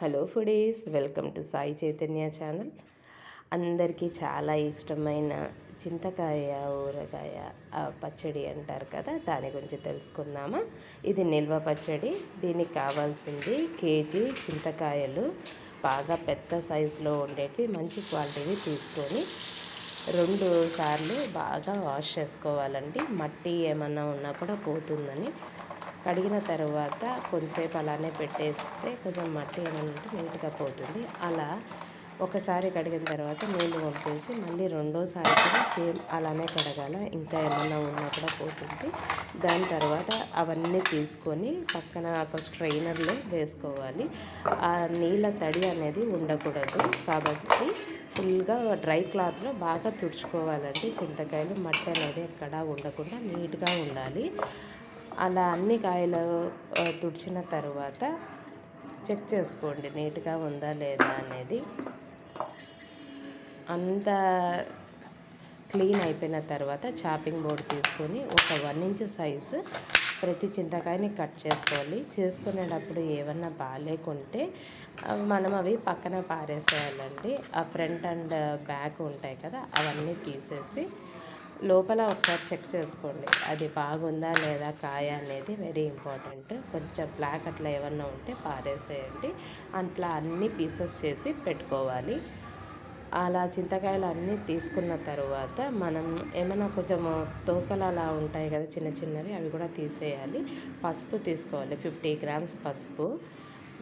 Hello foodies, welcome to Sai Chaitanya channel. అందరికీ చాలా ఇష్టమైన చింతకాయ ఊరగాయ పచ్చడి అంటారు కదా, దాని గురించి తెలుసుకుందామా. ఇది నిల్వ పచ్చడి. దీనికి కావాల్సింది కేజీ చింతకాయలు, బాగా పెద్ద సైజులో ఉండేవి మంచి క్వాలిటీవి తీసుకొని 2 సార్లు బాగా వాష్ చేసుకోవాలండి. మట్టి ఏమన్నా ఉన్నా కూడా పోతుందని. కడిగిన తర్వాత కొంతసేపు అలానే పెట్టేస్తే కొంచెం మట్టి ఏమైనా ఉంటే నీట్గా పోతుంది. అలా ఒకసారి కడిగిన తర్వాత నీళ్ళు వంపేసి మళ్ళీ రెండోసారి కూడా సేమ్ అలానే కడగాల, ఇంకా ఏమన్నా ఉన్నా కూడా పోతుంది. దాని తర్వాత అవన్నీ తీసుకొని పక్కన ఒక స్ట్రైనర్లో వేసుకోవాలి. ఆ నీళ్ళ తడి అనేది ఉండకూడదు కాబట్టి ఫుల్గా డ్రై క్లాత్లో బాగా తుడుచుకోవాలండి. చింతకాయలు మట్టి అనేది ఎక్కడా ఉండకుండా నీట్గా ఉండాలి. అలా అన్ని కాయలు తుడిచిన తర్వాత చెక్ చేసుకోండి నీట్గా ఉందా లేదా అనేది. అంతా క్లీన్ అయిపోయిన తర్వాత చాపింగ్ బోర్డ్ తీసుకొని ఒక 1 ఇంచ్ సైజు ప్రతి చింతకాయని కట్ చేసుకోవాలి. చేసుకునేటప్పుడు ఏమన్నా బాగాలేకుంటే మనం అవి పక్కన పారేసేయాలండి. ఆ ఫ్రంట్ అండ్ బ్యాక్ ఉంటాయి కదా, అవన్నీ తీసేసి లోపల ఒకసారి చెక్ చేసుకోండి అది బాగుందా లేదా కాయ అనేది వెరీ ఇంపార్టెంట్. కొంచెం బ్లాక్ అట్లా ఏమన్నా ఉంటే పారేసేయండి. అట్లా అన్ని పీసెస్ చేసి పెట్టుకోవాలి. అలా చింతకాయలు అన్నీ తీసుకున్న తర్వాత మనం ఏమైనా కొంచెం తోకలు అలా ఉంటాయి కదా చిన్న చిన్నవి, అవి కూడా తీసేయాలి. పసుపు తీసుకోవాలి, 50 గ్రామ్స్ పసుపు.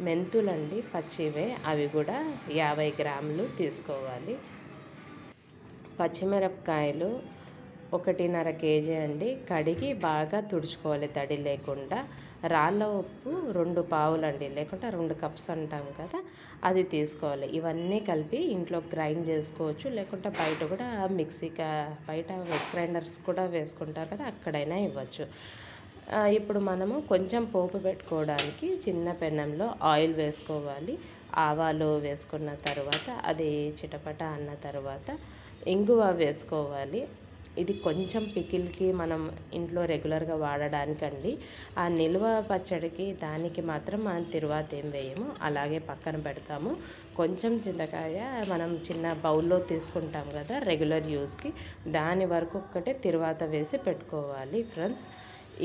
మెంతులండి పచ్చివే, అవి కూడా 50 గ్రాములు తీసుకోవాలి. పచ్చిమిరపకాయలు 1.5 కేజీ అండి. కడిగి బాగా తుడుచుకోవాలి తడి లేకుండా. రాళ్ళ ఉప్పు 2 పావులు అండి, లేకుంటే 2 కప్స్ అంటాం కదా, అది తీసుకోవాలి. ఇవన్నీ కలిపి ఇంట్లో గ్రైండ్ చేసుకోవచ్చు, లేకుంటే బయట కూడా బయట వెట్ గ్రైండర్స్ కూడా వేసుకుంటారు కదా, అక్కడైనా ఇవ్వచ్చు. ఇప్పుడు మనము కొంచెం పోపు పెట్టుకోవడానికి చిన్న పెనంలో ఆయిల్ వేసుకోవాలి. ఆవాలు వేసుకున్న తర్వాత అది చిటపట అన్న తర్వాత ఇంగువ వేసుకోవాలి. ఇది కొంచెం పికిల్కి మనం ఇంట్లో రెగ్యులర్గా వాడడానికండి. ఆ నిల్వ పచ్చడికి దానికి మాత్రం మనం తిరువాత ఏం వేయము, అలాగే పక్కన పెడతాము. కొంచెం చింతకాయ మనం చిన్న బౌల్లో తీసుకుంటాం కదా రెగ్యులర్ యూస్కి, దాని వరకు ఒక్కటే తిరువాత వేసి పెట్టుకోవాలి ఫ్రెండ్స్.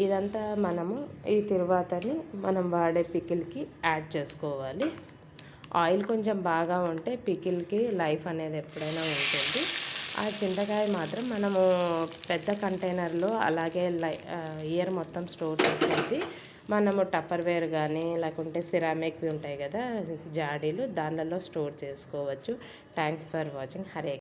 ఇదంతా మనము ఈ తిరువాతని మనం వాడే పికిల్కి యాడ్ చేసుకోవాలి. ఆయిల్ కొంచెం బాగా ఉంటే పికిల్కి లైఫ్ అనేది ఎప్పుడైనా ఉంటుంది. ఆ చింతకాయ మాత్రం మనము పెద్ద కంటైనర్లో అలాగే ఇయర్ మొత్తం స్టోర్ చేసేది మనము టప్పర్వేర్ కానీ లేకుంటే సిరామిక్వి ఉంటాయి కదా జాడీలు, దానిలలో స్టోర్ చేసుకోవచ్చు. Thanks for watching. హరే